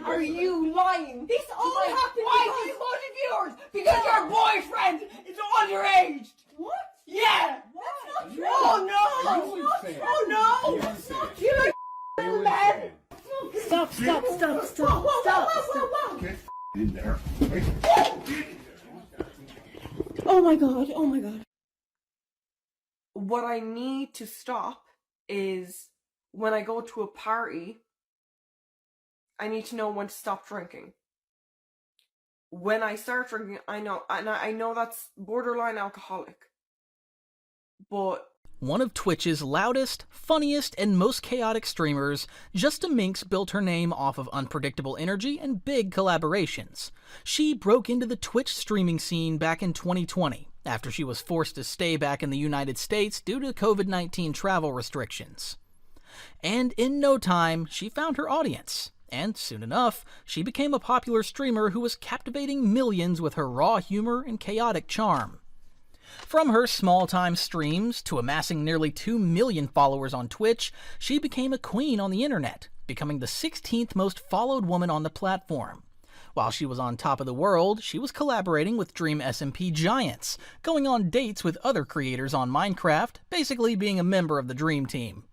are you lying? This all happened Why do you viewers? Because your boyfriend is underage! What? Yeah! That's not true! Oh no! Are you insane? Oh no! Are you insane? You like Are you man! insane? Stop. Get in there. Wait. Oh my god. What I need to stop is when I go to a party, I need to know when to stop drinking. When I start drinking, I know that's borderline alcoholic. But one of Twitch's loudest, funniest, and most chaotic streamers, JustaMinx built her name off of unpredictable energy and big collaborations. She broke into the Twitch streaming scene back in 2020, after she was forced to stay back in the United States due to COVID-19 travel restrictions. And in no time, she found her audience. And soon enough, she became a popular streamer who was captivating millions with her raw humor and chaotic charm. From her small-time streams to amassing nearly 2 million followers on Twitch, she became a queen on the internet, becoming the 16th most followed woman on the platform. While she was on top of the world, she was collaborating with Dream SMP giants, going on dates with other creators on Minecraft, basically being a member of the Dream Team.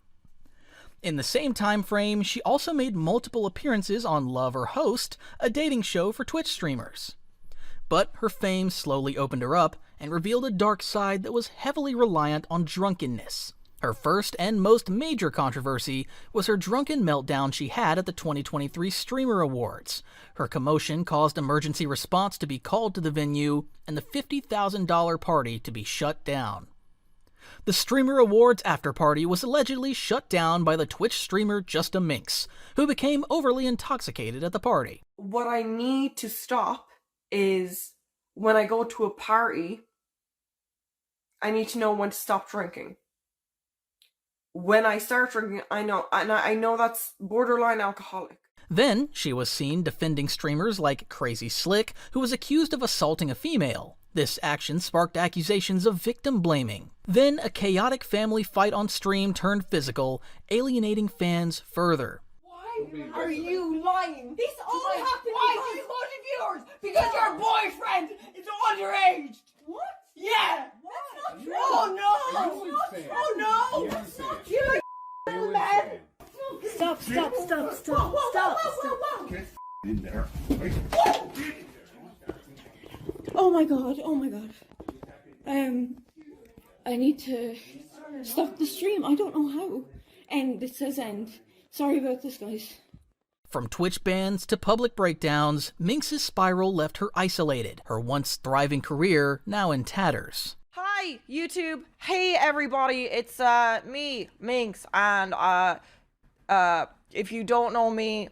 In the same time frame, she also made multiple appearances on Love or Host, a dating show for Twitch streamers. But her fame slowly opened her up and revealed a dark side that was heavily reliant on drunkenness. Her first and most major controversy was her drunken meltdown she had at the 2023 Streamer Awards. Her commotion caused emergency response to be called to the venue and the $50,000 party to be shut down. The Streamer Awards after-party was allegedly shut down by the Twitch streamer JustaMinx, who became overly intoxicated at the party. what I need to stop is when I go to a party, I need to know when to stop drinking. When I start drinking, I know that's borderline alcoholic. Then, she was seen defending streamers like Crazy Slick, who was accused of assaulting a female. This action sparked accusations of victim blaming. Then, a chaotic family fight on stream turned physical, alienating fans further. Why are you lying? This all happened Why do you viewers? Because your boyfriend is underage! What? Yeah! That's not true! Oh no! Are you insane? Oh no! Are you insane? You like Are you man! insane? Stop. Get in there. Wait. Oh my god. I need to stop the stream. I don't know how. And it says end. Sorry about this, guys. From Twitch bans to public breakdowns, Minx's spiral left her isolated, her once thriving career now in tatters. Hi, YouTube. Hey, everybody. It's me, Minx, and if you don't know me,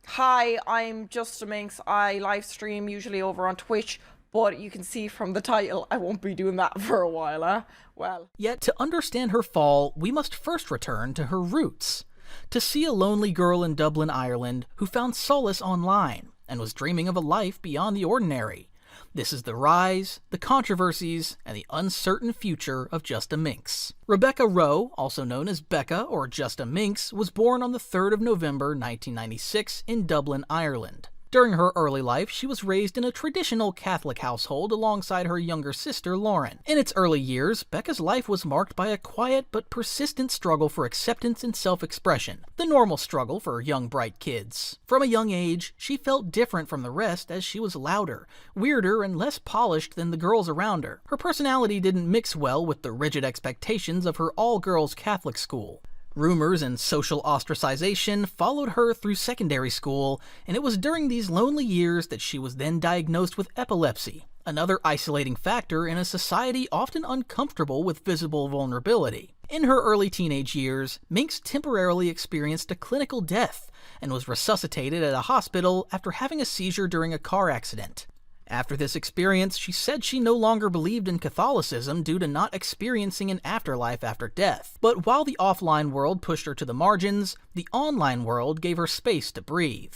hi, I'm JustaMinx. I live stream usually over on Twitch, but you can see from the title, I won't be doing that for a while, huh? Well. Yet to understand her fall, we must first return to her roots. To see a lonely girl in Dublin, Ireland, who found solace online and was dreaming of a life beyond the ordinary. This is the rise, the controversies, and the uncertain future of JustaMinx. Rebecca Rowe, also known as Becca or JustaMinx, was born on the 3rd of November 1996 in Dublin, Ireland. During her early life, she was raised in a traditional Catholic household alongside her younger sister, Lauren. In its early years, Becca's life was marked by a quiet but persistent struggle for acceptance and self-expression, the normal struggle for young, bright kids. From a young age, she felt different from the rest as she was louder, weirder, and less polished than the girls around her. Her personality didn't mix well with the rigid expectations of her all-girls Catholic school. Rumors and social ostracization followed her through secondary school, and it was during these lonely years that she was then diagnosed with epilepsy, another isolating factor in a society often uncomfortable with visible vulnerability. In her early teenage years, Minx temporarily experienced a clinical death and was resuscitated at a hospital after having a seizure during a car accident. After this experience, she said she no longer believed in Catholicism due to not experiencing an afterlife after death. But while the offline world pushed her to the margins, the online world gave her space to breathe.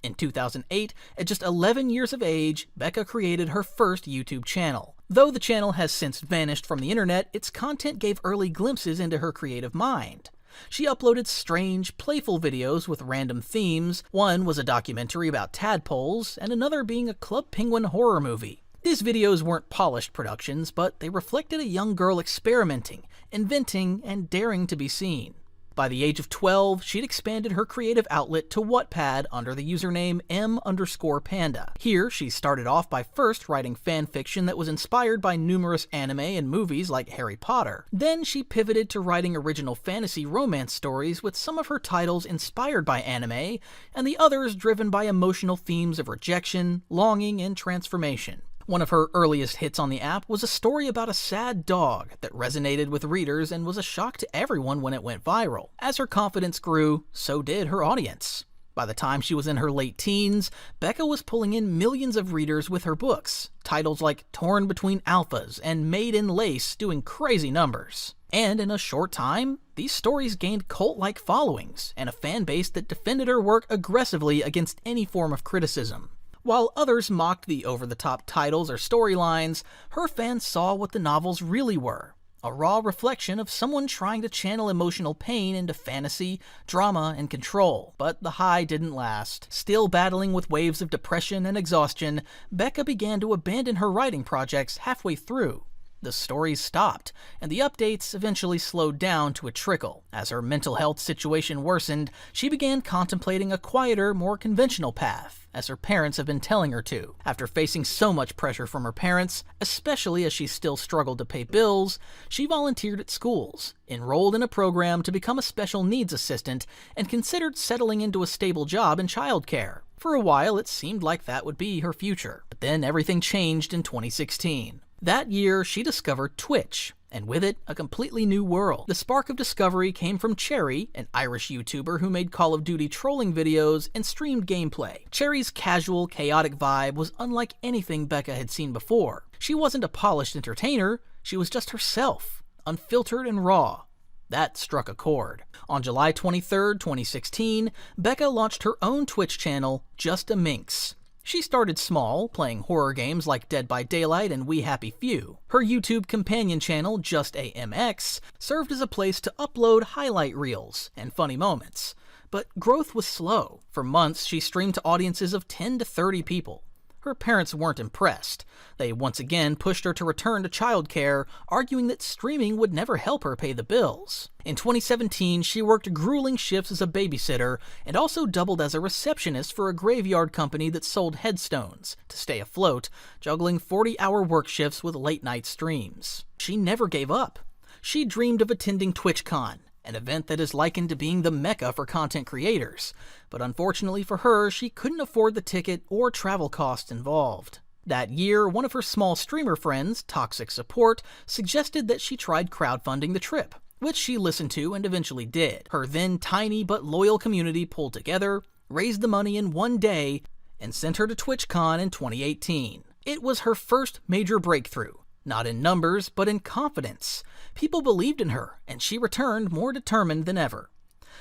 In 2008, at just 11 years of age, Becca created her first YouTube channel. Though the channel has since vanished from the internet, its content gave early glimpses into her creative mind. She uploaded strange, playful videos with random themes. One was a documentary about tadpoles, and another being a Club Penguin horror movie. These videos weren't polished productions, but they reflected a young girl experimenting, inventing, and daring to be seen. By the age of 12, she'd expanded her creative outlet to Wattpad under the username M_Panda. Here, she started off by first writing fanfiction that was inspired by numerous anime and movies like Harry Potter. Then she pivoted to writing original fantasy romance stories, with some of her titles inspired by anime, and the others driven by emotional themes of rejection, longing, and transformation. One of her earliest hits on the app was a story about a sad dog that resonated with readers and was a shock to everyone when it went viral. As her confidence grew, so did her audience. By the time she was in her late teens, Becca was pulling in millions of readers with her books, titles like Torn Between Alphas and Made in Lace doing crazy numbers. And in a short time, these stories gained cult-like followings and a fan base that defended her work aggressively against any form of criticism. While others mocked the over-the-top titles or storylines, her fans saw what the novels really were, a raw reflection of someone trying to channel emotional pain into fantasy, drama, and control. But the high didn't last. Still battling with waves of depression and exhaustion, Becca began to abandon her writing projects halfway through. The stories stopped, and the updates eventually slowed down to a trickle. As her mental health situation worsened, she began contemplating a quieter, more conventional path, as her parents have been telling her to. After facing so much pressure from her parents, especially as she still struggled to pay bills, she volunteered at schools, enrolled in a program to become a special needs assistant, and considered settling into a stable job in childcare. For a while, it seemed like that would be her future, but then everything changed in 2016. That year, she discovered Twitch, and with it, a completely new world. The spark of discovery came from Cherry, an Irish YouTuber who made Call of Duty trolling videos and streamed gameplay. Cherry's casual, chaotic vibe was unlike anything Becca had seen before. She wasn't a polished entertainer, she was just herself, unfiltered and raw. That struck a chord. On July 23, 2016, Becca launched her own Twitch channel, JustaMinx. She started small, playing horror games like Dead by Daylight and We Happy Few. Her YouTube companion channel, JustAMX, served as a place to upload highlight reels and funny moments. But growth was slow. For months, she streamed to audiences of 10 to 30 people. Her parents weren't impressed. They once again pushed her to return to childcare, arguing that streaming would never help her pay the bills. In 2017, she worked grueling shifts as a babysitter and also doubled as a receptionist for a graveyard company that sold headstones to stay afloat, juggling 40-hour work shifts with late-night streams. She never gave up. She dreamed of attending TwitchCon, an event that is likened to being the mecca for content creators, but unfortunately for her, she couldn't afford the ticket or travel costs involved. That year, one of her small streamer friends, Toxic Support, suggested that she tried crowdfunding the trip, which she listened to and eventually did. Her then tiny but loyal community pulled together, raised the money in one day, and sent her to TwitchCon in 2018. It was her first major breakthrough. Not in numbers, but in confidence. People believed in her, and she returned more determined than ever.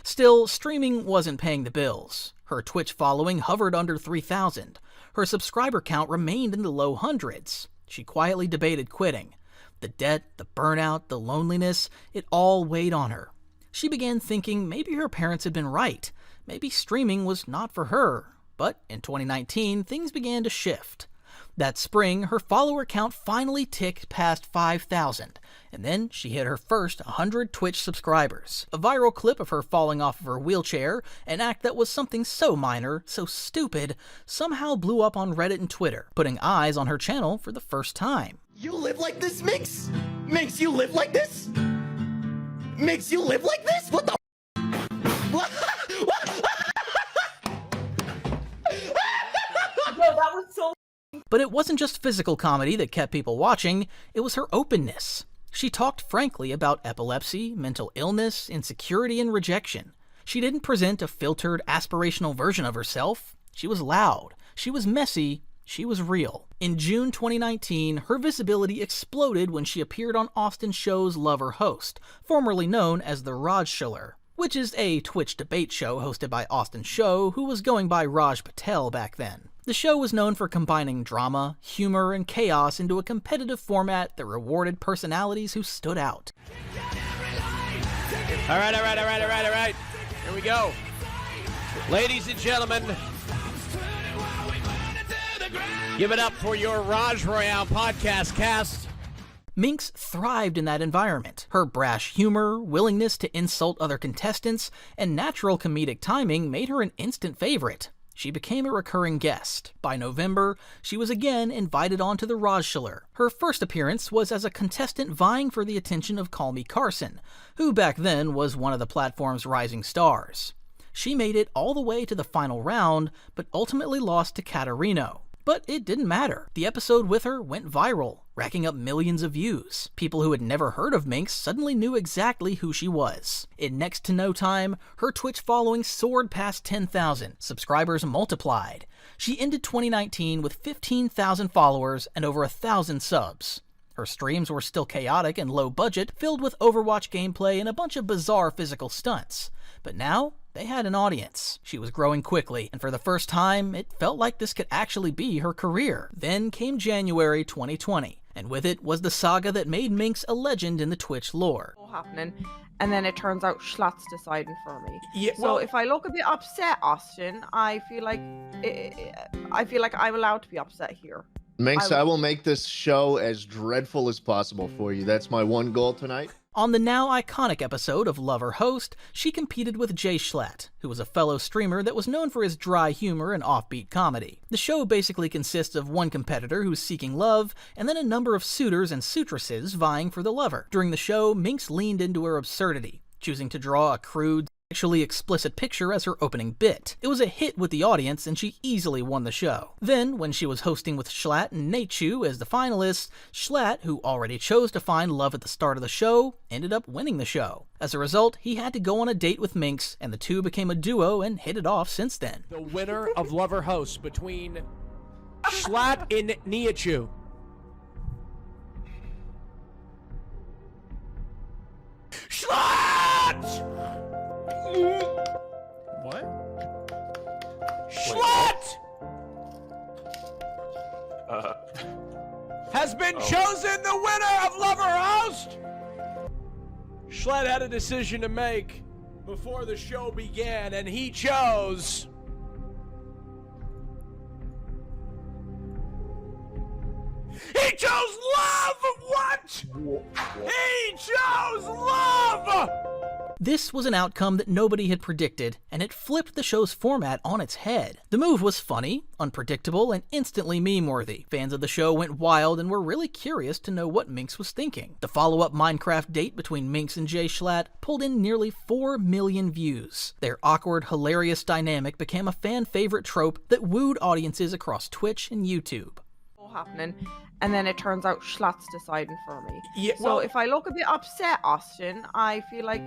Still, streaming wasn't paying the bills. Her Twitch following hovered under 3,000. Her subscriber count remained in the low hundreds. She quietly debated quitting. The debt, the burnout, the loneliness, it all weighed on her. She began thinking maybe her parents had been right. Maybe streaming was not for her. But in 2019, things began to shift. That spring, her follower count finally ticked past 5,000, and then she hit her first 100 Twitch subscribers. A viral clip of her falling off of her wheelchair, an act that was something so minor, so stupid, somehow blew up on Reddit and Twitter, putting eyes on her channel for the first time. You live like this, Minx? Minx, you live like this? Minx, you live like this? What the What? No, that was so. But it wasn't just physical comedy that kept people watching, it was her openness. She talked frankly about epilepsy, mental illness, insecurity, and rejection. She didn't present a filtered, aspirational version of herself. She was loud, she was messy, she was real. In June 2019, her visibility exploded when she appeared on Austin Show's Lover Host, formerly known as the Jschlatt, which is a Twitch debate show hosted by Austin Show, who was going by Raj Patel back then. The show was known for combining drama, humor, and chaos into a competitive format that rewarded personalities who stood out. All right. Here we go. Ladies and gentlemen, give it up for your Raj Royale podcast cast. Minx thrived in that environment. Her brash humor, willingness to insult other contestants, and natural comedic timing made her an instant favorite. She became a recurring guest. By November, she was again invited onto the Jschlatt. Her first appearance was as a contestant vying for the attention of Call Me Carson, who back then was one of the platform's rising stars. She made it all the way to the final round, but ultimately lost to Katarino. But it didn't matter. The episode with her went viral, racking up millions of views. People who had never heard of Minx suddenly knew exactly who she was. In next to no time, her Twitch following soared past 10,000. Subscribers multiplied. She ended 2019 with 15,000 followers and over 1,000 subs. Her streams were still chaotic and low budget, filled with Overwatch gameplay and a bunch of bizarre physical stunts. But now, they had an audience. She was growing quickly, and for the first time, it felt like this could actually be her career. Then came January 2020, and with it was the saga that made Minx a legend in the Twitch lore. Happening, and then it turns out Schlatt's deciding for me. Yeah, So if I look a bit upset, Austin, I feel like I'm allowed to be upset here. Minx, I will make this show as dreadful as possible for you. That's my one goal tonight. On the now iconic episode of Lover Host, she competed with J Schlatt, who was a fellow streamer that was known for his dry humor and offbeat comedy. The show basically consists of one competitor who's seeking love, and then a number of suitors and suitresses vying for the lover. During the show, Minx leaned into her absurdity, choosing to draw a crude, sexually explicit picture as her opening bit. It was a hit with the audience, and she easily won the show. Then, when she was hosting with Jschlatt and Nachu as the finalists, Jschlatt, who already chose to find love at the start of the show, ended up winning the show. As a result, he had to go on a date with Minx, and the two became a duo and hit it off since then. The winner of Lover Host between Jschlatt and Nachu. Jschlatt! What? Jschlatt has been chosen the winner of Lover Host. Jschlatt had a decision to make before the show began, and he chose love! What? He chose love! This was an outcome that nobody had predicted, and it flipped the show's format on its head. The move was funny, unpredictable, and instantly meme-worthy. Fans of the show went wild and were really curious to know what Minx was thinking. The follow-up Minecraft date between Minx and J Schlatt pulled in nearly 4 million views. Their awkward, hilarious dynamic became a fan-favorite trope that wooed audiences across Twitch and YouTube. Happening, and then it turns out Schlatt's deciding for me. Yeah, so if I look a bit upset, Austin, I feel like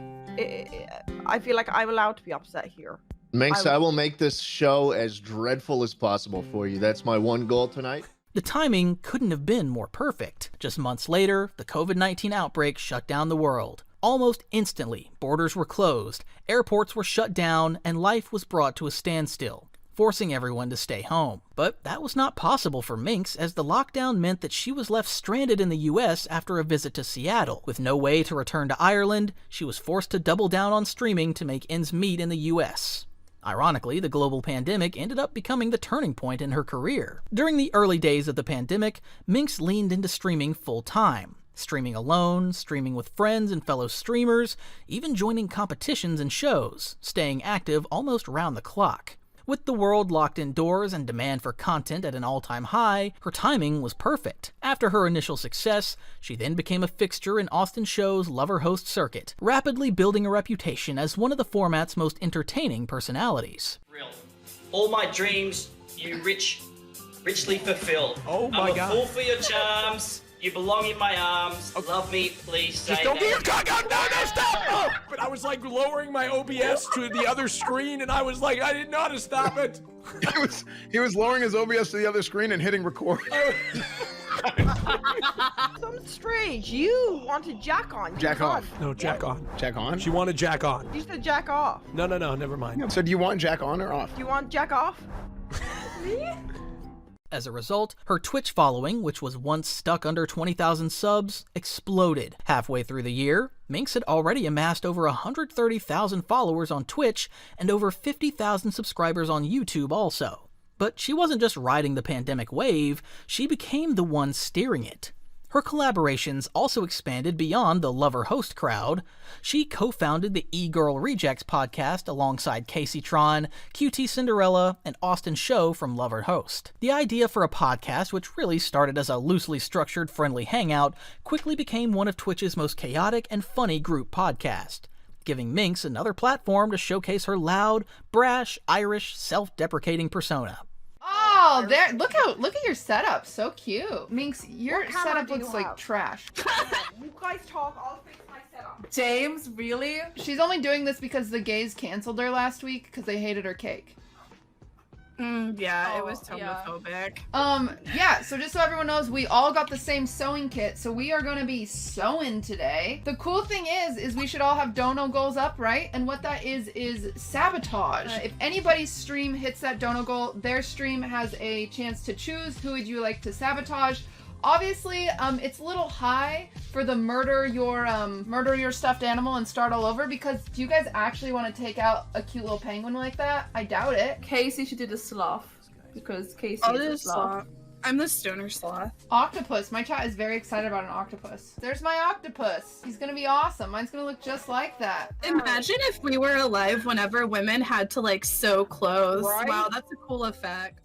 I'm allowed to be upset here. Minx, I will make this show as dreadful as possible for you. That's my one goal tonight. The timing couldn't have been more perfect. Just months later, the COVID-19 outbreak shut down the world. Almost instantly, borders were closed, airports were shut down, and life was brought to a standstill, forcing everyone to stay home. But that was not possible for Minx, as the lockdown meant that she was left stranded in the US after a visit to Seattle. With no way to return to Ireland, she was forced to double down on streaming to make ends meet in the US. Ironically, the global pandemic ended up becoming the turning point in her career. During the early days of the pandemic, Minx leaned into streaming full-time. Streaming alone, streaming with friends and fellow streamers, even joining competitions and shows, staying active almost round the clock. With the world locked indoors and demand for content at an all-time high, her timing was perfect. After her initial success, she then became a fixture in Austin Show's Lover Host circuit, rapidly building a reputation as one of the format's most entertaining personalities. Real. All my dreams, you richly fulfill. Oh my God. I'm a fool for your charms. You belong in my arms. Okay. Love me, please say Just don't that. get your cock out! No, stop! Oh, but I was like lowering my OBS to the other screen, and I was like, I didn't know how to stop it. He was lowering his OBS to the other screen and hitting record. Something strange. You want to jack on. Jack off. No, jack on. Jack on? She wanted jack on. You said jack off. No, never mind. So do you want jack on or off? Do you want jack off? As a result, her Twitch following, which was once stuck under 20,000 subs, exploded. Halfway through the year, Minx had already amassed over 130,000 followers on Twitch and over 50,000 subscribers on YouTube also. But she wasn't just riding the pandemic wave, she became the one steering it. Her collaborations also expanded beyond the lover-host crowd. She co-founded the E-Girl Rejects podcast alongside Casey Tron, QTCinderella, and Austin Show from Lover Host. The idea for a podcast, which really started as a loosely structured friendly hangout, quickly became one of Twitch's most chaotic and funny group podcasts, giving Minx another platform to showcase her loud, brash, Irish, self-deprecating persona. Oh, there! Look at your setup. So cute, Minx. Your setup looks like trash. You guys talk, I'll fix my setup. James, really? She's only doing this because the gays canceled her last week because they hated her cake. Yeah, it was homophobic. Yeah, so just so everyone knows, we all got the same sewing kit, so we are gonna be sewing today. The cool thing is we should all have dono goals up, right? And what that is sabotage. If anybody's stream hits that dono goal, their stream has a chance to choose who would you like to sabotage. Obviously, it's a little high for the murder your stuffed animal and start all over, because do you guys actually want to take out a cute little penguin like that? I doubt it. Casey should do the sloth, because Casey I'll is do a sloth. I'm the stoner sloth. Octopus. My chat is very excited about an octopus. There's my octopus. He's gonna be awesome. Mine's gonna look just like that. Imagine if we were alive whenever women had to like sew clothes. Right? Wow, that's a cool effect.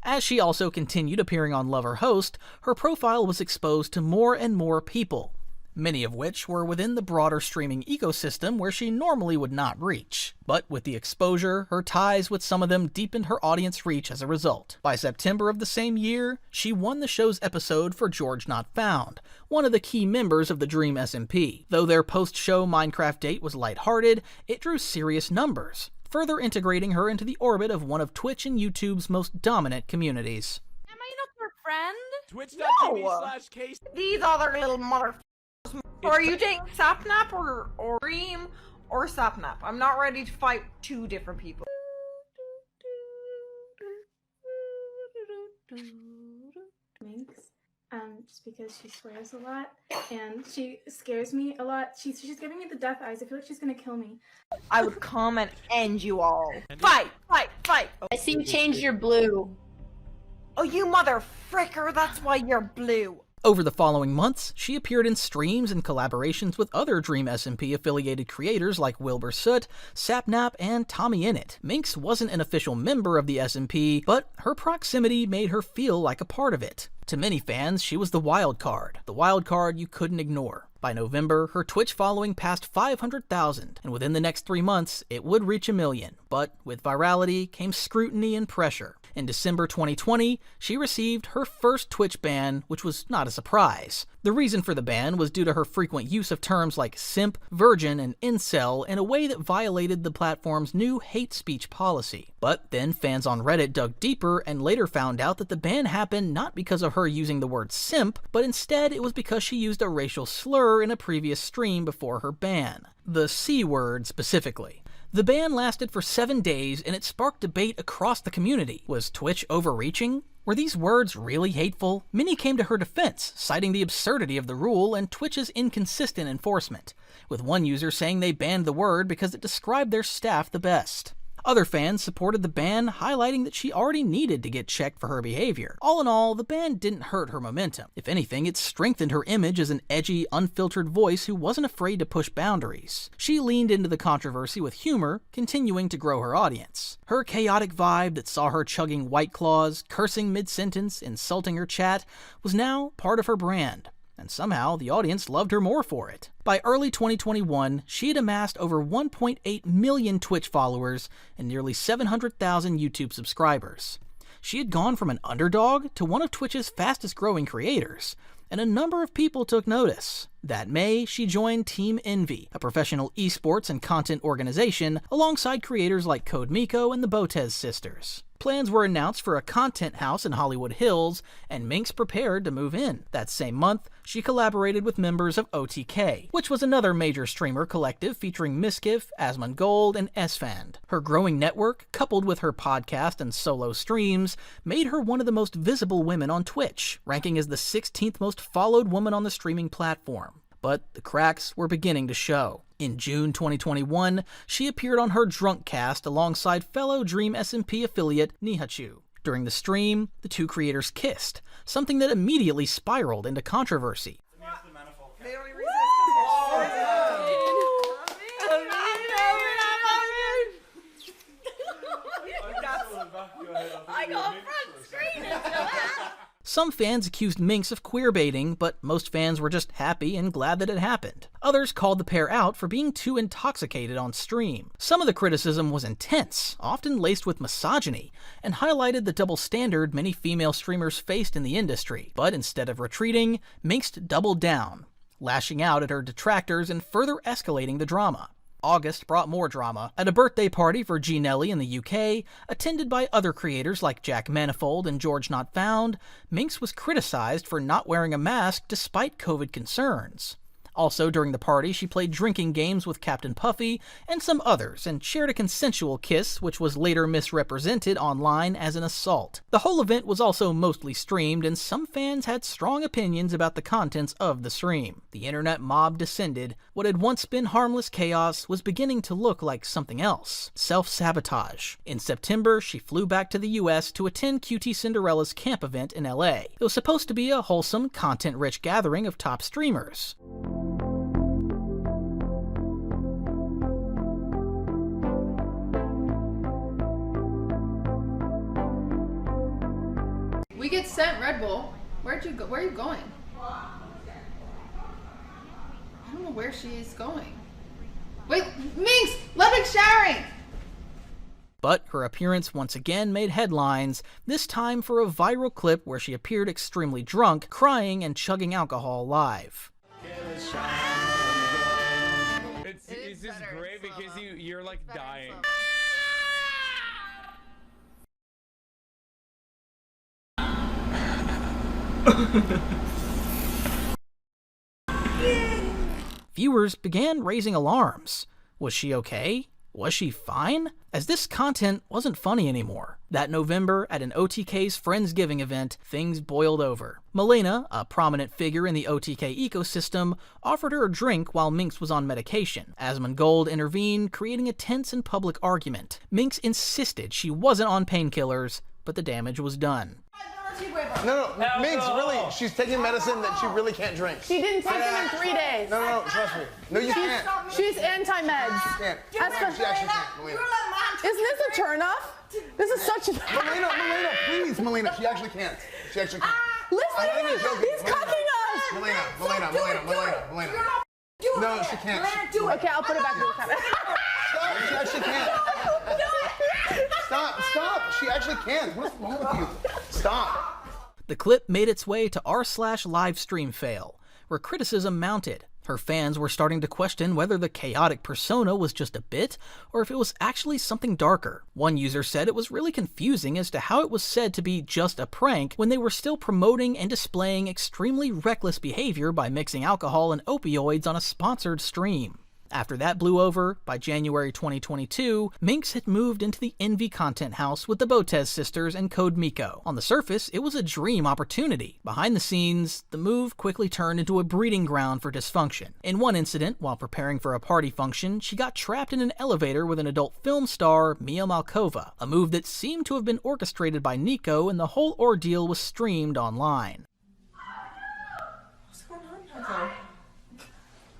As she also continued appearing on Lover Host, her profile was exposed to more and more people, many of which were within the broader streaming ecosystem where she normally would not reach. But with the exposure, her ties with some of them deepened her audience reach as a result. By September of the same year, she won the show's episode for George Not Found, one of the key members of the Dream SMP. Though their post-show Minecraft date was lighthearted, it drew serious numbers, further integrating her into the orbit of one of Twitch and YouTube's most dominant communities. Am I not your friend? Twitch.tv/case. These other little motherfuckers. Or are you taking Sapnap or Dream or Sapnap? I'm not ready to fight two different people. Minx, just because she swears a lot and she scares me a lot. She's giving me the death eyes. I feel like she's gonna kill me. I would come and end you all. Fight! Fight! Fight! I see you changed your blue. Oh, you mother fricker, that's why you're blue. Over the following months, she appeared in streams and collaborations with other Dream SMP affiliated creators like Wilbur Soot, Sapnap, and Tommy Innit. Minx wasn't an official member of the SMP, but her proximity made her feel like a part of it. To many fans, she was the wild card you couldn't ignore. By November, her Twitch following passed 500,000, and within the next 3 months, it would reach 1 million. But with virality came scrutiny and pressure. In December 2020, she received her first Twitch ban, which was not a surprise. The reason for the ban was due to her frequent use of terms like simp, virgin, and incel in a way that violated the platform's new hate speech policy. But then fans on Reddit dug deeper and later found out that the ban happened not because of her using the word simp, but instead it was because she used a racial slur in a previous stream before her ban. The C word specifically. The ban lasted for 7 days and it sparked debate across the community. Was Twitch overreaching? Were these words really hateful? Many came to her defense, citing the absurdity of the rule and Twitch's inconsistent enforcement, with one user saying they banned the word because it described their staff the best. Other fans supported the ban, highlighting that she already needed to get checked for her behavior. All in all, the ban didn't hurt her momentum. If anything, it strengthened her image as an edgy, unfiltered voice who wasn't afraid to push boundaries. She leaned into the controversy with humor, continuing to grow her audience. Her chaotic vibe that saw her chugging White Claws, cursing mid-sentence, insulting her chat, was now part of her brand. And somehow, the audience loved her more for it. By early 2021, she had amassed over 1.8 million Twitch followers and nearly 700,000 YouTube subscribers. She had gone from an underdog to one of Twitch's fastest-growing creators, and a number of people took notice. That May, she joined Team Envy, a professional esports and content organization, alongside creators like Code Miko and the Botez sisters. Plans were announced for a content house in Hollywood Hills, and Minx prepared to move in. That same month, she collaborated with members of OTK, which was another major streamer collective featuring Miskiff, Asmongold, and Esfand. Her growing network, coupled with her podcast and solo streams, made her one of the most visible women on Twitch, ranking as the 16th most followed woman on the streaming platform. But the cracks were beginning to show. In June 2021, she appeared on her Drunk Cast alongside fellow Dream SMP affiliate Nihachu. During the stream, the two creators kissed, something that immediately spiraled into controversy. Some fans accused Minx of queerbaiting, but most fans were just happy and glad that it happened. Others called the pair out for being too intoxicated on stream. Some of the criticism was intense, often laced with misogyny, and highlighted the double standard many female streamers faced in the industry. But instead of retreating, Minx doubled down, lashing out at her detractors and further escalating the drama. August brought more drama. At a birthday party for G Nelly in the UK, attended by other creators like Jack Manifold and George Not Found, Minx was criticized for not wearing a mask despite COVID concerns. Also during the party, she played drinking games with Captain Puffy and some others and shared a consensual kiss, which was later misrepresented online as an assault. The whole event was also mostly streamed, and some fans had strong opinions about the contents of the stream. The internet mob descended. What had once been harmless chaos was beginning to look like something else. Self-sabotage. In September, she flew back to the US to attend QTCinderella's camp event in LA. It was supposed to be a wholesome, content-rich gathering of top streamers. We get sent Red Bull. Where'd you go? Where are you going? I don't know where she is going. Wait, Minx! Ludwig's showering! But her appearance once again made headlines, this time for a viral clip where she appeared extremely drunk, crying and chugging alcohol live. It's just great because you're like dying. Viewers began raising alarms. Was she okay? Was she fine? As this content wasn't funny anymore. That November, at an OTK's Friendsgiving event, things boiled over. Milena, a prominent figure in the OTK ecosystem, offered her a drink while Minx was on medication. Asmongold intervened, creating a tense and public argument. Minx insisted she wasn't on painkillers, but the damage was done. No, Minx, really, she's taking medicine that she really can't drink. She didn't take them in 3 days. No, trust me. No, you can't. She's anti-meds. She can't. She actually can't, Melina. Isn't this a turnoff? This is such a... Melina, please, Melina. She actually can't. She actually can't. Listen to him. He's cucking us. Melina. No, she can't. Okay, I'll put it back in the cabinet. Stop, she actually can't. Stop. She actually can't. What's wrong with you? Stop. The clip made its way to r/livestreamfail, where criticism mounted. Her fans were starting to question whether the chaotic persona was just a bit, or if it was actually something darker. One user said it was really confusing as to how it was said to be just a prank when they were still promoting and displaying extremely reckless behavior by mixing alcohol and opioids on a sponsored stream. After that blew over, by January 2022, Minx had moved into the Envy content house with the Botez sisters and Code Miko. On the surface, it was a dream opportunity. Behind the scenes, the move quickly turned into a breeding ground for dysfunction. In one incident, while preparing for a party function, she got trapped in an elevator with an adult film star, Mia Malkova, a move that seemed to have been orchestrated by Nico, and the whole ordeal was streamed online. What's going on, Heather?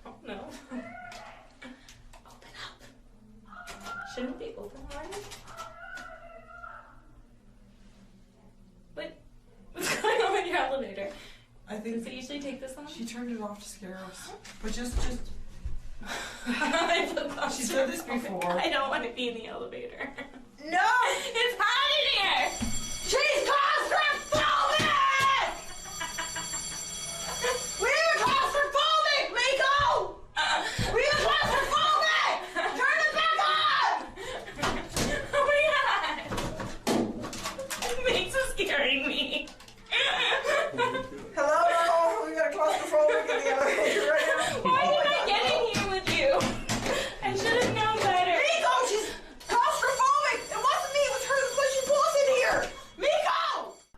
Oh, no. Shouldn't be open-minded? What's going on with your elevator? I think Does it usually take this long? she turned it off to scare us. But just I feel she said this before. I don't want to be in the elevator. No! It's hot in here! She's claustrophobic! We're claustrophobic, Miko! We're claustrophobic! Turn it back on! Oh my god! It makes it scaring me. Hello? We got a claustrophobic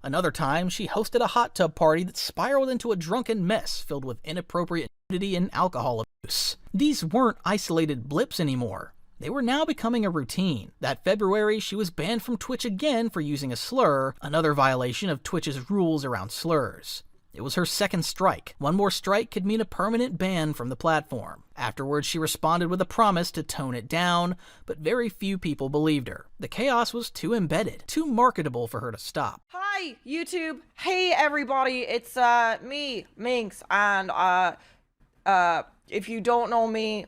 Another time, she hosted a hot tub party that spiraled into a drunken mess filled with inappropriate nudity and alcohol abuse. These weren't isolated blips anymore. They were now becoming a routine. That February, she was banned from Twitch again for using a slur, another violation of Twitch's rules around slurs. It was her second strike. One more strike could mean a permanent ban from the platform. Afterwards, she responded with a promise to tone it down, but very few people believed her. The chaos was too embedded, too marketable for her to stop. Hi, YouTube. Hey, everybody. It's me, Minx, and if you don't know me,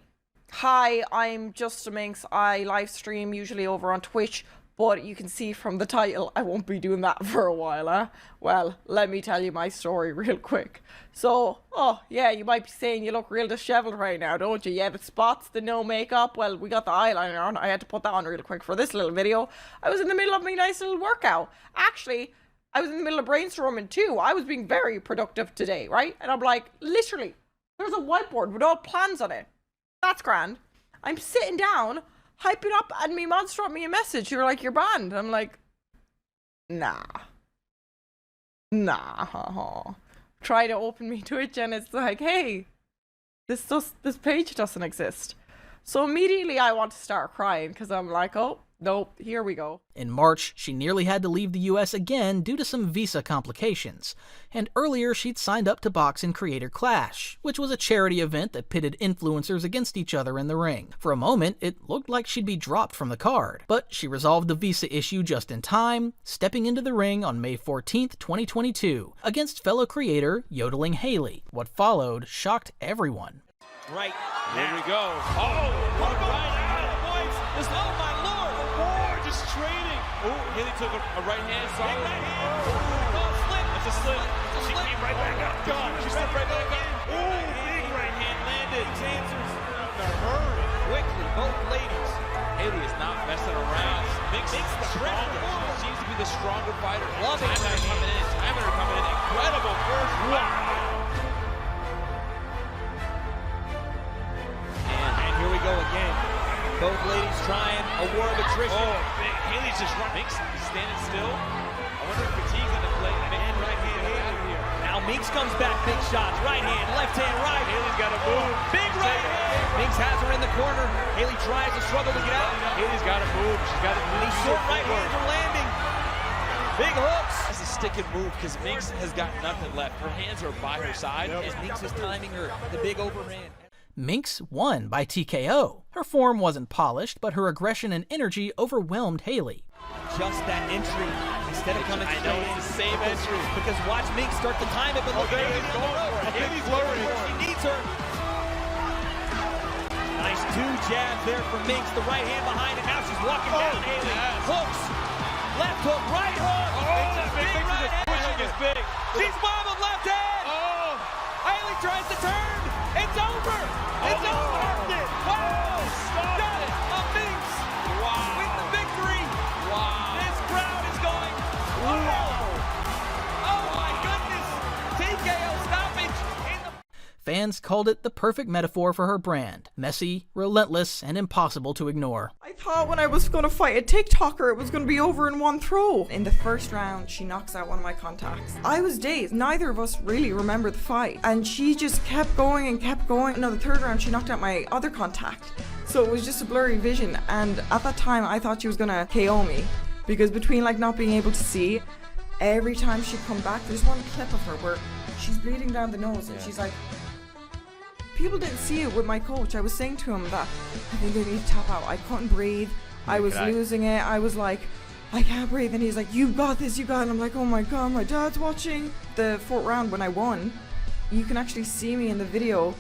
hi, I'm JustaMinx. I live stream usually over on Twitch, but you can see from the title, I won't be doing that for a while, huh? Well, let me tell you my story real quick. So, oh, yeah, you might be saying you look real disheveled right now, don't you? Yeah, the spots, the no makeup, well, we got the eyeliner on. I had to put that on real quick for this little video. I was in the middle of my nice little workout. Actually, I was in the middle of brainstorming too. I was being very productive today, right? And I'm like, literally, there's a whiteboard with all plans on it. That's grand. I'm sitting down, hyping up, and me mods dropped me a message. You're like, you're banned. I'm like, nah. Try to open me Twitch and it's like, hey, this page doesn't exist. So immediately I want to start crying because I'm like, oh, nope, here we go. In March, she nearly had to leave the US again due to some visa complications. And earlier, she'd signed up to box in Creator Clash, which was a charity event that pitted influencers against each other in the ring. For a moment, it looked like she'd be dropped from the card, but she resolved the visa issue just in time, stepping into the ring on May 14th, 2022, against fellow creator Yodeling Haley. What followed shocked everyone. Right, here we go. Oh, what a right out, boys. This, oh my lord, the war just trading. Oh, Haley took a right hand, sorry. Big right hand. Oh, slip. It's a slip. She came right back up. God, she slipped right back in. Oh, big right hand landed. Answers to her quickly, both ladies. Haley is not messing around. Makes the stronger. She seems to be the stronger fighter. Loving her coming in. Timing her coming in. Incredible first. Wow. And here we go again. Both ladies trying a war of attrition. Oh, Haley's just running. Minx standing still. I wonder if fatigue's in the play. Man, right hand out of here. Now Minx comes back, big shots. Right hand, left hand, right. Haley's got to move. Big right hand. Minx has her in the corner. Haley tries to struggle to get out. Haley's got to move. She's got to move. These short right hands are landing. Big hooks. That's a stick and move because Minx has got nothing left. Her hands are by her side as Minx is timing her the big overhand. Minx won by TKO. Her form wasn't polished, but her aggression and energy overwhelmed Haley. Just that entry, instead of coming straight in, the same entry. Because watch Minx start to time it, but look at Haley's going for it. Haley's flurry. She needs her. Nice two jabs there from Minx. The right hand behind it. Now she's walking down Haley. Yes. Hooks. Left hook, right hook. Oh, it's big right hand. Pushing is big. She's wobbled left hand. Oh. Haley tries to turn. It's over. It's over. Wow. Stop it. Minx. Wow. With the victory. Wow. This crowd is going. Wow. Oh my goodness. TKO stoppage. Fans called it the perfect metaphor for her brand. Messy, relentless, and impossible to ignore. I thought when I was going to fight a TikToker, it was going to be over in one throw. In the first round, she knocks out one of my contacts. I was dazed. Neither of us really remember the fight. And she just kept going and kept going. No, the third round, she knocked out my other contact. So it was just a blurry vision. And at that time, I thought she was going to KO me. Because between like not being able to see, every time she'd come back, there's one clip of her where she's bleeding down the nose and she's like, people didn't see it with my coach. I was saying to him that I think I need to tap out. I couldn't breathe. I was losing it. I was like, I can't breathe. And he's like, you got this, you got it. And I'm like, oh my God, my dad's watching. The fourth round when I won, you can actually see me in the video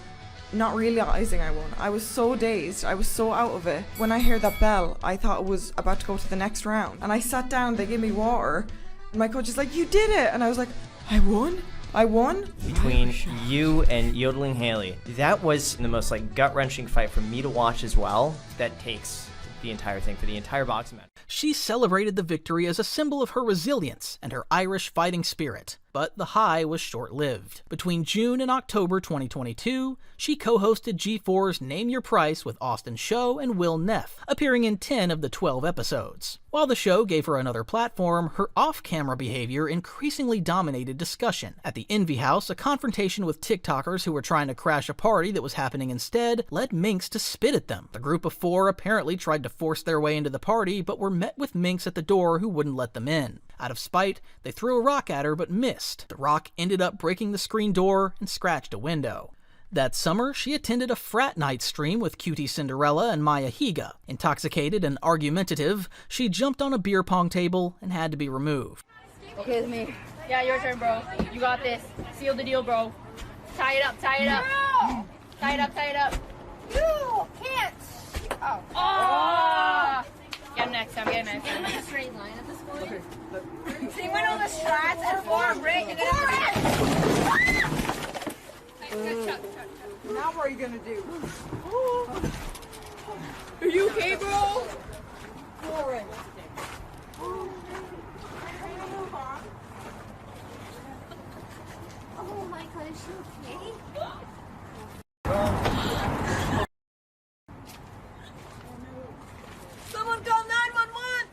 not realizing I won. I was so dazed. I was so out of it. When I heard that bell, I thought it was about to go to the next round. And I sat down, they gave me water. And my coach is like, you did it. And I was like, I won? I won? Between you and Yodeling Haley, that was the most like gut-wrenching fight for me to watch as well. That takes the entire thing for the entire boxing match. She celebrated the victory as a symbol of her resilience and her Irish fighting spirit. But the high was short-lived. Between June and October 2022, she co-hosted G4's Name Your Price with Austin Show and Will Neff, appearing in 10 of the 12 episodes. While the show gave her another platform, her off-camera behavior increasingly dominated discussion. At the Envy House, a confrontation with TikTokers who were trying to crash a party that was happening instead led Minx to spit at them. The group of 4 apparently tried to force their way into the party, but were met with Minx at the door who wouldn't let them in. Out of spite, they threw a rock at her but missed. The rock ended up breaking the screen door and scratched a window. That summer, she attended a frat night stream with QTCinderella and Maya Higa. Intoxicated and argumentative, she jumped on a beer pong table and had to be removed. Okay, it's me. Yeah, your turn, bro. You got this. Seal the deal, bro. Tie it up, tie it up. No! Tie it up, tie it up. You can't. Oh. Oh! Get next time, get next time. A straight line at this point. Okay. So you went on the Schlats and 4 break and then Now what are you gonna do? Are you okay, bro? Lauren. Oh my god, is she okay? Someone call 911!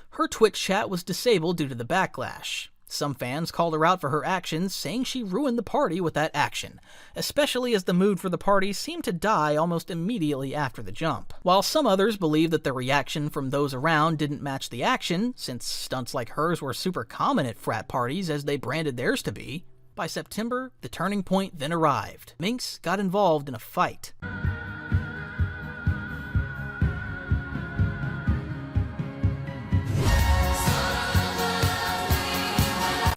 Her Twitch chat was disabled due to the backlash. Some fans called her out for her actions, saying she ruined the party with that action, especially as the mood for the party seemed to die almost immediately after the jump. While some others believe that the reaction from those around didn't match the action, since stunts like hers were super common at frat parties as they branded theirs to be, by September, the turning point then arrived. Minx got involved in a fight.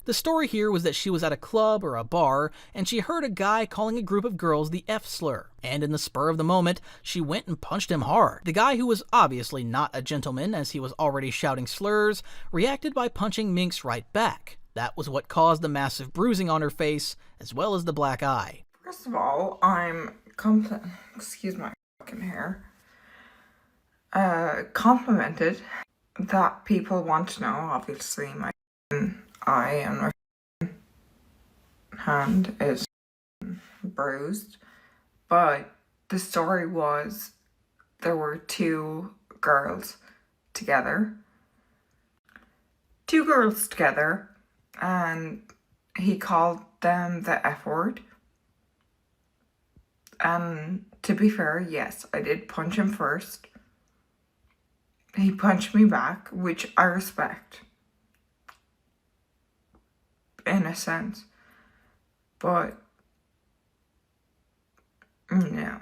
The story here was that she was at a club or a bar, and she heard a guy calling a group of girls the F slur, and in the spur of the moment, she went and punched him hard. The guy, who was obviously not a gentleman as he was already shouting slurs, reacted by punching Minx right back. That was what caused the massive bruising on her face, as well as the black eye. First of all, I'm excuse my fucking hair. Complimented that people want to know, obviously, my eye and my hand is bruised, but the story was there were 2 girls together, and he called them the F word. And to be fair, yes, I did punch him first. He punched me back, which I respect, in a sense, but no.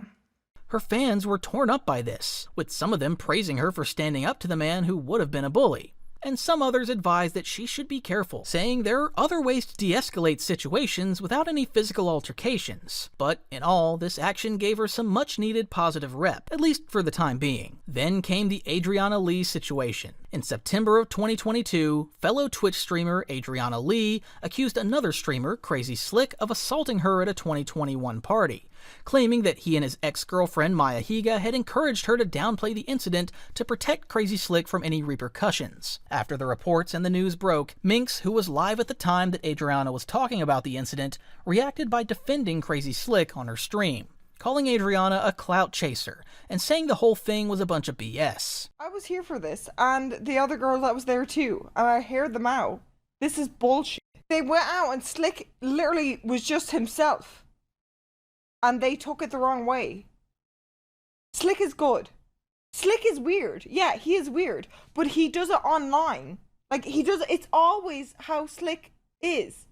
Her fans were torn up by this, with some of them praising her for standing up to the man who would have been a bully, and some others advised that she should be careful, saying there are other ways to de-escalate situations without any physical altercations. But in all, this action gave her some much-needed positive rep, at least for the time being. Then came the Adriana Lee situation. In September of 2022, fellow Twitch streamer Adriana Lee accused another streamer, Crazy Slick, of assaulting her at a 2021 party, claiming that he and his ex-girlfriend Maya Higa had encouraged her to downplay the incident to protect Crazy Slick from any repercussions. After the reports and the news broke, Minx, who was live at the time that Adriana was talking about the incident, reacted by defending Crazy Slick on her stream, calling Adriana a clout chaser, and saying the whole thing was a bunch of BS. I was here for this, and the other girl that was there too, and I heard them out. This is bullshit. They went out and Slick literally was just himself, and they took it the wrong way. Slick is good. Slick is weird. Yeah, he is weird, but he does it online. Like, he does it, it's always how Slick is.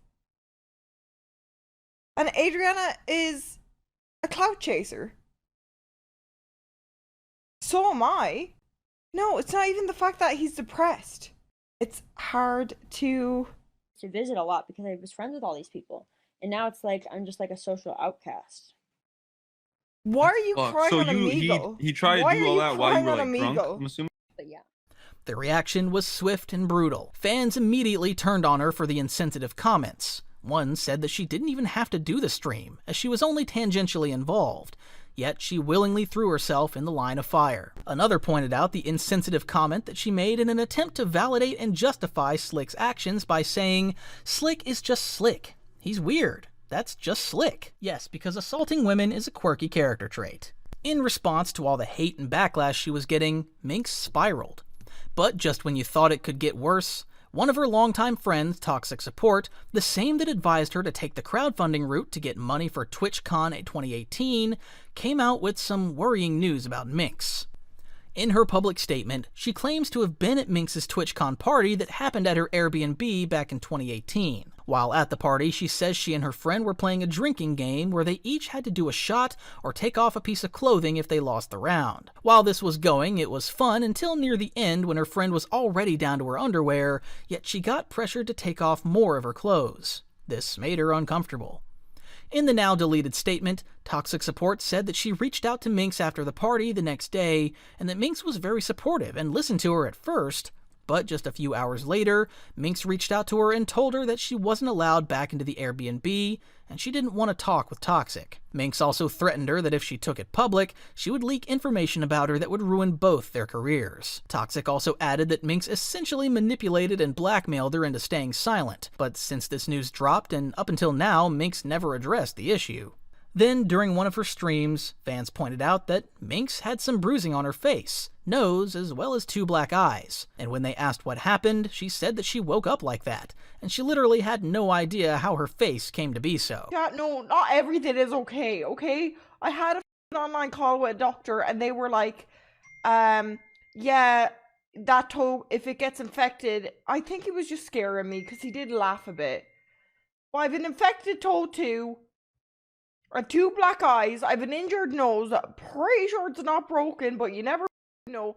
And Adriana is a clout chaser. So am I. No, it's not even the fact that he's depressed. It's hard to visit a lot because I was friends with all these people. And now it's like I'm just like a social outcast. Why are you crying on Amigo? He tried to do all that while you were like drunk, I'm assuming? But yeah. The reaction was swift and brutal. Fans immediately turned on her for the insensitive comments. One said that she didn't even have to do the stream, as she was only tangentially involved. yet she willingly threw herself in the line of fire. Another pointed out the insensitive comment that she made in an attempt to validate and justify Slick's actions by saying, "Slick is just Slick. He's weird. That's just Slick." Yes, because assaulting women is a quirky character trait. In response to all the hate and backlash she was getting, Minx spiraled. But just when you thought it could get worse, one of her longtime friends, Toxic Support, the same that advised her to take the crowdfunding route to get money for TwitchCon 2018, came out with some worrying news about Minx. In her public statement, she claims to have been at Minx's TwitchCon party that happened at her Airbnb back in 2018. While at the party, she says she and her friend were playing a drinking game where they each had to do a shot or take off a piece of clothing if they lost the round. While this was going, it was fun until near the end when her friend was already down to her underwear, yet she got pressured to take off more of her clothes. This made her uncomfortable. In the now-deleted statement, Toxic Support said that she reached out to Minx after the party the next day, and that Minx was very supportive and listened to her at first, but just a few hours later, Minx reached out to her and told her that she wasn't allowed back into the Airbnb, and she didn't want to talk with Toxic. Minx also threatened her that if she took it public, she would leak information about her that would ruin both their careers. Toxic also added that Minx essentially manipulated and blackmailed her into staying silent, but since this news dropped and up until now, Minx never addressed the issue. Then, during one of her streams, fans pointed out that Minx had some bruising on her face, nose, as well as 2 black eyes. And when they asked what happened, she said that she woke up like that, and she literally had no idea how her face came to be so. Yeah, no, not everything is okay, okay? I had a online call with a doctor, and they were like, yeah, that toe, if it gets infected, I think he was just scaring me, because he did laugh a bit. Well, I have an infected toe too. I have 2 black eyes. I have an injured nose. Pretty sure it's not broken, but you never know.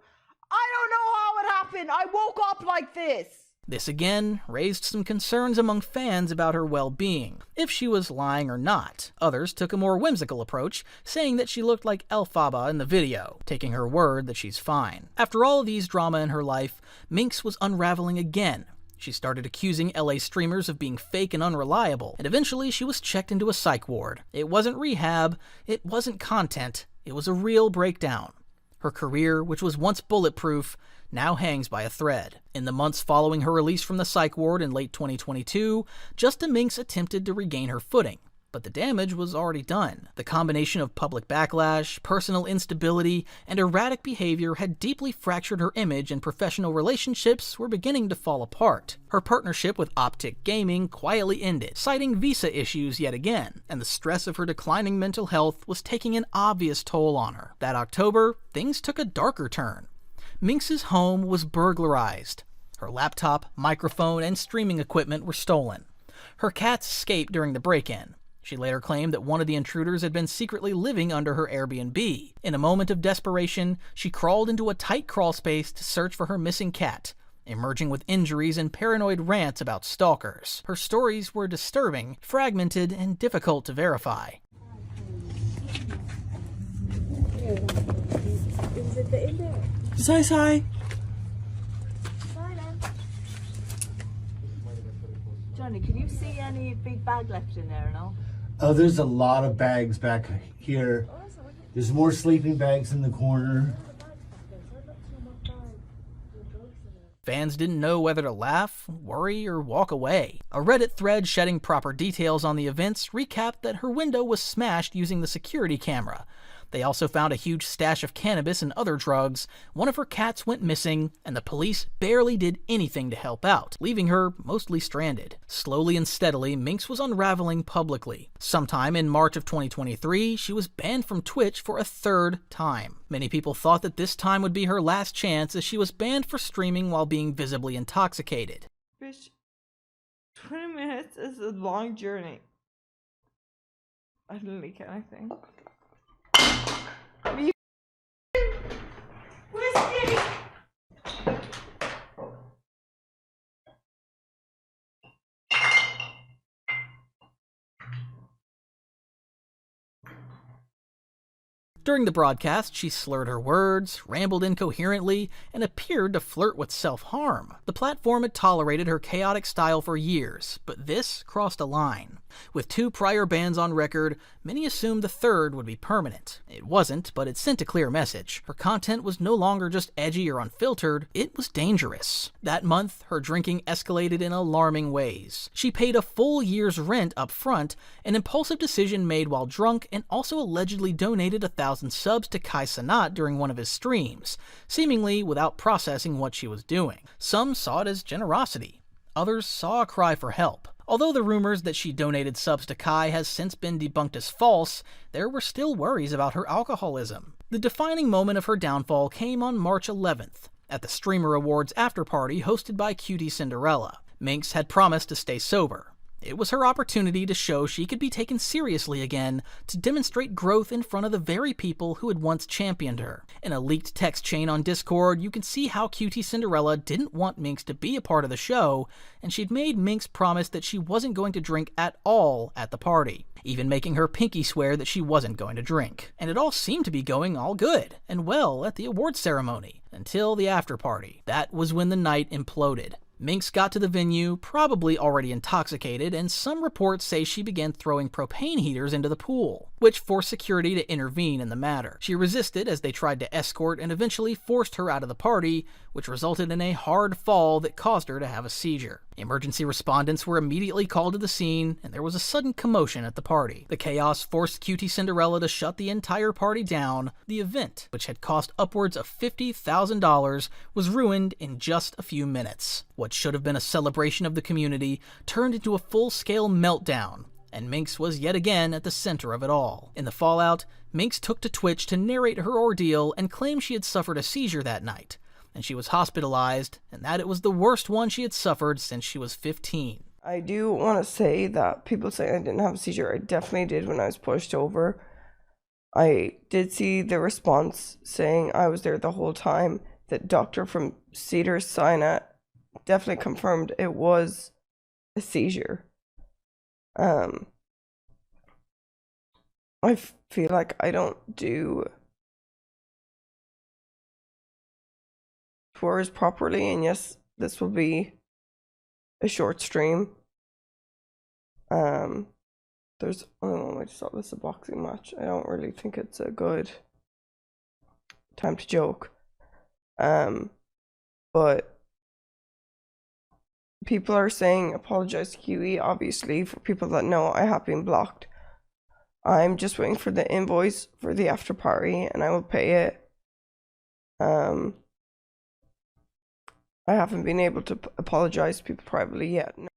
I don't know how it happened. I woke up like this. This again raised some concerns among fans about her well-being, if she was lying or not. Others took a more whimsical approach, saying that she looked like Elphaba in the video, taking her word that she's fine. After all of these drama in her life, Minx was unraveling again. She started accusing LA streamers of being fake and unreliable, and eventually she was checked into a psych ward. It wasn't rehab, it wasn't content, it was a real breakdown. Her career, which was once bulletproof, now hangs by a thread. In the months following her release from the psych ward in late 2022, JustaMinx attempted to regain her footing, but the damage was already done. The combination of public backlash, personal instability, and erratic behavior had deeply fractured her image, and professional relationships were beginning to fall apart. Her partnership with Optic Gaming quietly ended, citing visa issues yet again, and the stress of her declining mental health was taking an obvious toll on her. That October, things took a darker turn. Minx's home was burglarized. Her laptop, microphone, and streaming equipment were stolen. Her cats escaped during the break-in. She later claimed that one of the intruders had been secretly living under her Airbnb. In a moment of desperation, she crawled into a tight crawl space to search for her missing cat, emerging with injuries and paranoid rants about stalkers. Her stories were disturbing, fragmented, and difficult to verify. Sai. Johnny, can you see any big bag left in there, no? Oh, there's a lot of bags back here. There's more sleeping bags in the corner. Fans didn't know whether to laugh, worry, or walk away. A Reddit thread shedding proper details on the events recapped that her window was smashed using the security camera. They also found a huge stash of cannabis and other drugs, one of her cats went missing, and the police barely did anything to help out, leaving her mostly stranded. Slowly and steadily, Minx was unraveling publicly. Sometime in March of 2023, she was banned from Twitch for a 3rd time. Many people thought that this time would be her last chance, as she was banned for streaming while being visibly intoxicated. Bitch, 20 minutes is a long journey. I didn't leak anything. Whiskey! During the broadcast, she slurred her words, rambled incoherently, and appeared to flirt with self-harm. The platform had tolerated her chaotic style for years, but this crossed a line. With 2 prior bans on record, many assumed the third would be permanent. It wasn't, but it sent a clear message. Her content was no longer just edgy or unfiltered, it was dangerous. That month, her drinking escalated in alarming ways. She paid a full year's rent up front, an impulsive decision made while drunk, and also allegedly donated 1,000 subs to J Schlatt during one of his streams, seemingly without processing what she was doing. Some saw it as generosity. Others saw a cry for help. Although the rumors that she donated subs to Kai has since been debunked as false, there were still worries about her alcoholism. The defining moment of her downfall came on March 11th, at the Streamer Awards after-party hosted by QTCinderella. Minx had promised to stay sober. It was her opportunity to show she could be taken seriously again, to demonstrate growth in front of the very people who had once championed her. In a leaked text chain on Discord, you can see how QTCinderella didn't want Minx to be a part of the show, and she'd made Minx promise that she wasn't going to drink at all at the party, even making her pinky swear that she wasn't going to drink. And it all seemed to be going all good and well at the awards ceremony, until the after party. That was when the night imploded. Minx got to the venue, probably already intoxicated, and some reports say she began throwing propane heaters into the pool, which forced security to intervene in the matter. She resisted as they tried to escort and eventually forced her out of the party, which resulted in a hard fall that caused her to have a seizure. Emergency respondents were immediately called to the scene, and there was a sudden commotion at the party. The chaos forced QTCinderella to shut the entire party down. The event, which had cost upwards of $50,000, was ruined in just a few minutes. What should have been a celebration of the community turned into a full-scale meltdown, and Minx was yet again at the center of it all. In the fallout, Minx took to Twitch to narrate her ordeal and claim she had suffered a seizure that night, and she was hospitalized, and that it was the worst one she had suffered since she was 15. I do want to say that people say I didn't have a seizure. I definitely did when I was pushed over. I did see the response saying I was there the whole time. That doctor from Cedars-Sinai definitely confirmed it was a seizure. I feel like I don't do tours properly, and yes, this will be a short stream. There's only one way to stop this, a boxing match. I don't really think it's a good time to joke. But people are saying apologize to QE. Obviously, for people that know, I have been blocked. I'm just waiting for the invoice for the after party, and I will pay it. I haven't been able to apologize to people privately yet. No.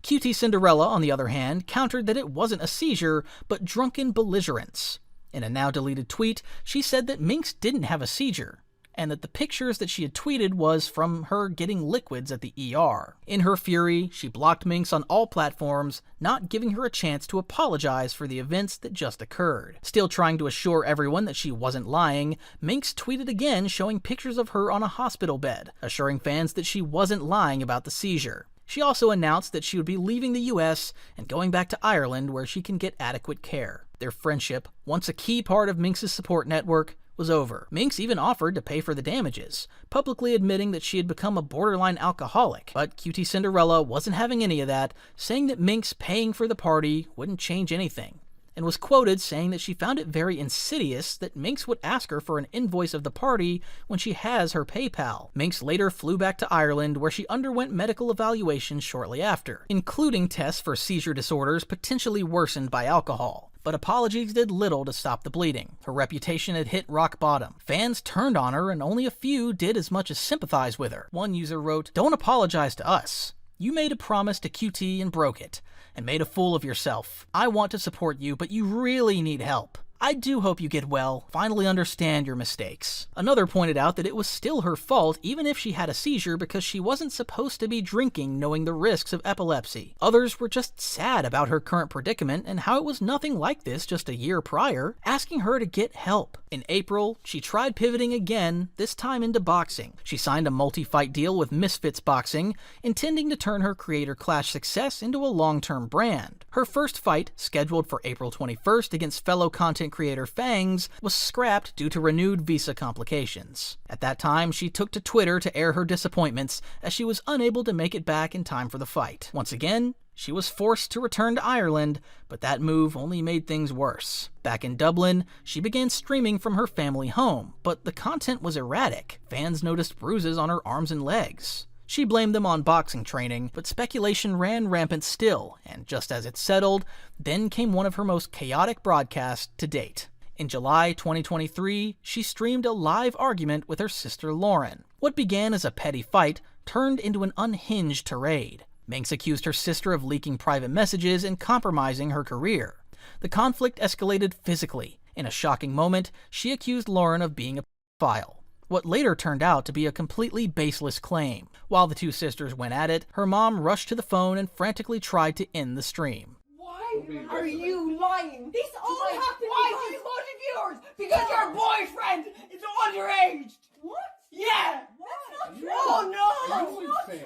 QTCinderella, on the other hand, countered that it wasn't a seizure, but drunken belligerence. In a now-deleted tweet, she said that Minx didn't have a seizure, and that the pictures that she had tweeted was from her getting liquids at the ER. In her fury, she blocked Minx on all platforms, not giving her a chance to apologize for the events that just occurred. Still trying to assure everyone that she wasn't lying, Minx tweeted again showing pictures of her on a hospital bed, assuring fans that she wasn't lying about the seizure. She also announced that she would be leaving the US and going back to Ireland where she can get adequate care. Their friendship, once a key part of Minx's support network, was over. Minx even offered to pay for the damages, publicly admitting that she had become a borderline alcoholic, but QTCinderella wasn't having any of that, saying that Minx paying for the party wouldn't change anything, and was quoted saying that she found it very insidious that Minx would ask her for an invoice of the party when she has her PayPal. Minx later flew back to Ireland, where she underwent medical evaluation shortly after, including tests for seizure disorders potentially worsened by alcohol. But apologies did little to stop the bleeding. Her reputation had hit rock bottom. Fans turned on her, and only a few did as much as sympathize with her. One user wrote, "Don't apologize to us. You made a promise to QT and broke it, and made a fool of yourself. I want to support you, but you really need help. I do hope you get well, finally understand your mistakes." Another pointed out that it was still her fault even if she had a seizure because she wasn't supposed to be drinking knowing the risks of epilepsy. Others were just sad about her current predicament and how it was nothing like this just a year prior, asking her to get help. In April, she tried pivoting again, this time into boxing. She signed a multi-fight deal with Misfits Boxing, intending to turn her Creator Clash success into a long-term brand. Her first fight, scheduled for April 21st against fellow content creator Fangs, was scrapped due to renewed visa complications. At that time, she took to Twitter to air her disappointments, as she was unable to make it back in time for the fight. Once again, she was forced to return to Ireland, but that move only made things worse. Back in Dublin, she began streaming from her family home, but the content was erratic. Fans noticed bruises on her arms and legs. She blamed them on boxing training, but speculation ran rampant still, and just as it settled, then came one of her most chaotic broadcasts to date. In July 2023, she streamed a live argument with her sister Lauren. What began as a petty fight turned into an unhinged tirade. Minx accused her sister of leaking private messages and compromising her career. The conflict escalated physically. In a shocking moment, she accused Lauren of being a pedophile, what later turned out to be a completely baseless claim. While the two sisters went at it, her mom rushed to the phone and frantically tried to end the stream. Why are you lying? This all happened. Why do you want viewers? Because your boyfriend is underage. What? Yeah. That's not true. Oh no.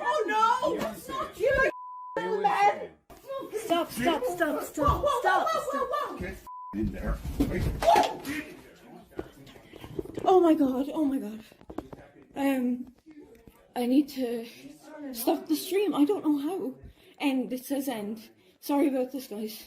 Oh no. That's not true. Man. Stop. Get in there. Oh my god. I need to stop the stream. I don't know how. And it says end. Sorry about this, guys.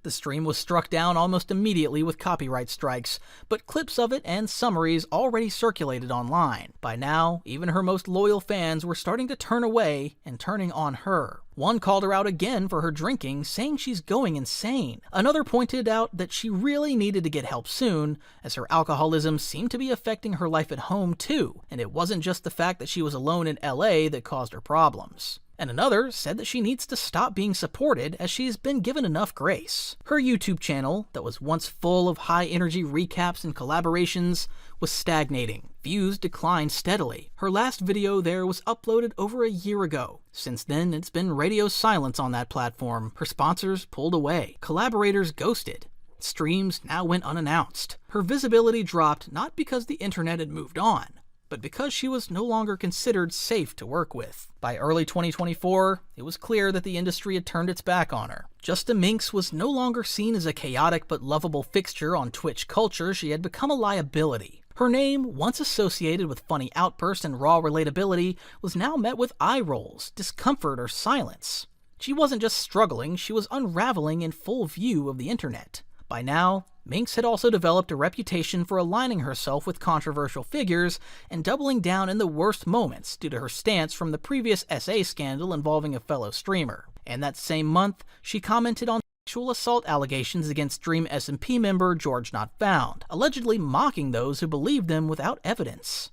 The stream was struck down almost immediately with copyright strikes, but clips of it and summaries already circulated online. By now, even her most loyal fans were starting to turn away and turning on her. One called her out again for her drinking, saying she's going insane. Another pointed out that she really needed to get help soon, as her alcoholism seemed to be affecting her life at home too, and it wasn't just the fact that she was alone in LA that caused her problems. And another said that she needs to stop being supported as she's been given enough grace. Her YouTube channel, that was once full of high-energy recaps and collaborations, was stagnating. Views declined steadily. Her last video there was uploaded over a year ago. Since then, it's been radio silence on that platform. Her sponsors pulled away. Collaborators ghosted. Streams now went unannounced. Her visibility dropped not because the internet had moved on, but because she was no longer considered safe to work with. By early 2024, it was clear that the industry had turned its back on her. JustaMinx was no longer seen as a chaotic but lovable fixture on Twitch culture. She had become a liability. Her name, once associated with funny outbursts and raw relatability, was now met with eye rolls, discomfort, or silence. She wasn't just struggling, she was unraveling in full view of the internet. By now, Minx had also developed a reputation for aligning herself with controversial figures and doubling down in the worst moments due to her stance from the previous SA scandal involving a fellow streamer. And that same month, she commented on sexual assault allegations against Dream SMP member George Not Found, allegedly mocking those who believed them without evidence.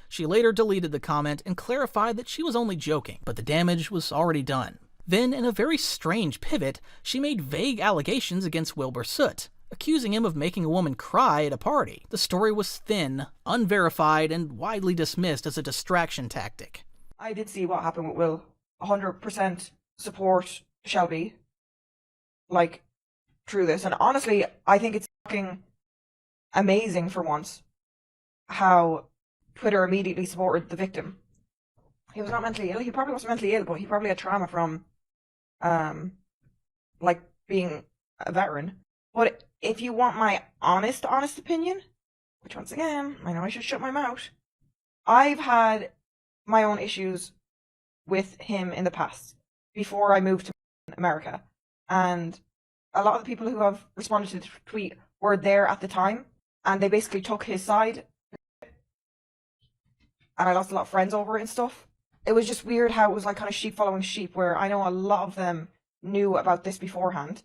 She later deleted the comment and clarified that she was only joking, but the damage was already done. Then, in a very strange pivot, she made vague allegations against Wilbur Soot, accusing him of making a woman cry at a party. The story was thin, unverified, and widely dismissed as a distraction tactic. I did see what happened with Will. 100% support Shelby, through this. And honestly, I think it's fucking amazing for once how Twitter immediately supported the victim. He was not mentally ill. He probably wasn't mentally ill, but he probably had trauma from, being a veteran. But if you want my honest opinion, which once again, I know I should shut my mouth, I've had my own issues with him in the past, before I moved to America. And a lot of the people who have responded to the tweet were there at the time, and they basically took his side. and I lost a lot of friends over it and stuff. It was just weird how it was like kind of sheep following sheep, where I know a lot of them knew about this beforehand.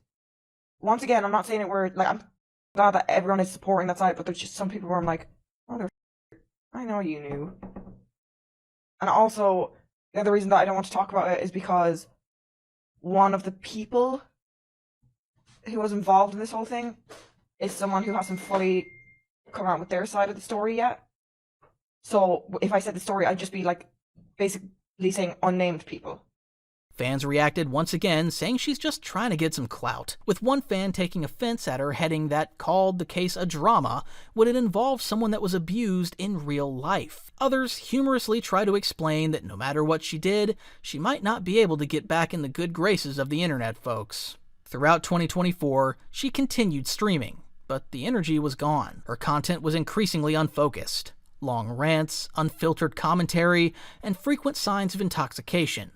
Once again, I'm not saying it where, like, I'm glad that everyone is supporting that side, but there's just some people where I'm like, I know you knew. And also, the other reason that I don't want to talk about it is because one of the people who was involved in this whole thing is someone who hasn't fully come out with their side of the story yet. So if I said the story, I'd just be like basically saying unnamed people. Fans reacted once again, saying she's just trying to get some clout, with one fan taking offense at her heading that called the case a drama when it involved someone that was abused in real life. Others humorously try to explain that no matter what she did, she might not be able to get back in the good graces of the internet folks. Throughout 2024, she continued streaming, but the energy was gone. Her content was increasingly unfocused. Long rants, unfiltered commentary, and frequent signs of intoxication.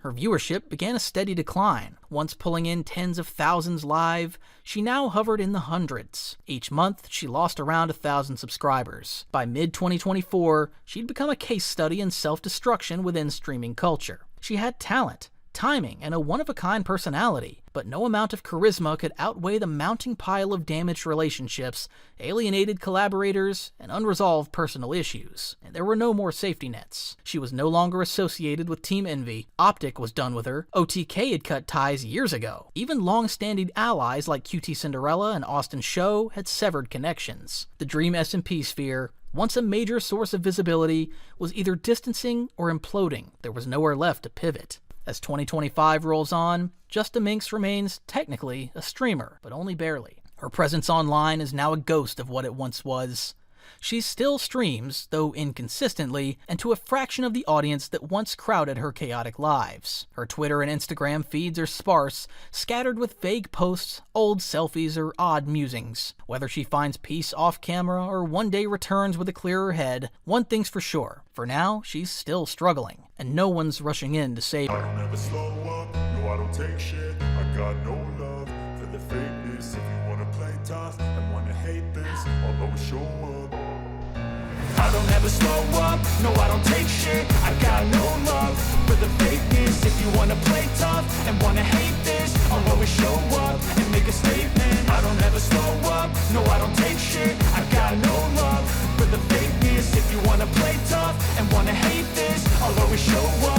Her viewership began a steady decline. Once pulling in tens of thousands live, she now hovered in the hundreds. Each month, she lost around 1,000 subscribers. By mid-2024, she'd become a case study in self-destruction within streaming culture. She had talent, timing, and a one-of-a-kind personality, but no amount of charisma could outweigh the mounting pile of damaged relationships, alienated collaborators, and unresolved personal issues. And there were no more safety nets. She was no longer associated with Team Envy, Optic was done with her, OTK had cut ties years ago. Even long-standing allies like QTCinderella and Austin Show had severed connections. The Dream SMP sphere, once a major source of visibility, was either distancing or imploding. There was nowhere left to pivot. As 2025 rolls on, JustaMinx remains technically a streamer, but only barely. Her presence online is now a ghost of what it once was. She still streams, though inconsistently, and to a fraction of the audience that once crowded her chaotic lives. Her Twitter and Instagram feeds are sparse, scattered with vague posts, old selfies, or odd musings. Whether she finds peace off camera or one day returns with a clearer head, one thing's for sure. For now, she's still struggling, and no one's rushing in to save her. I don't ever slow up, no I don't take shit. I got no love for the fakeness. If you wanna play tough and wanna hate this, I'll always show up. I don't ever slow up, no I don't take shit. I got no love for the fakeness. If you wanna play tough and wanna hate this, I'll always show up and make a statement. I don't ever slow up, no I don't take shit. I got no love for the fakeness. If you wanna play tough and wanna hate this, I'll always show up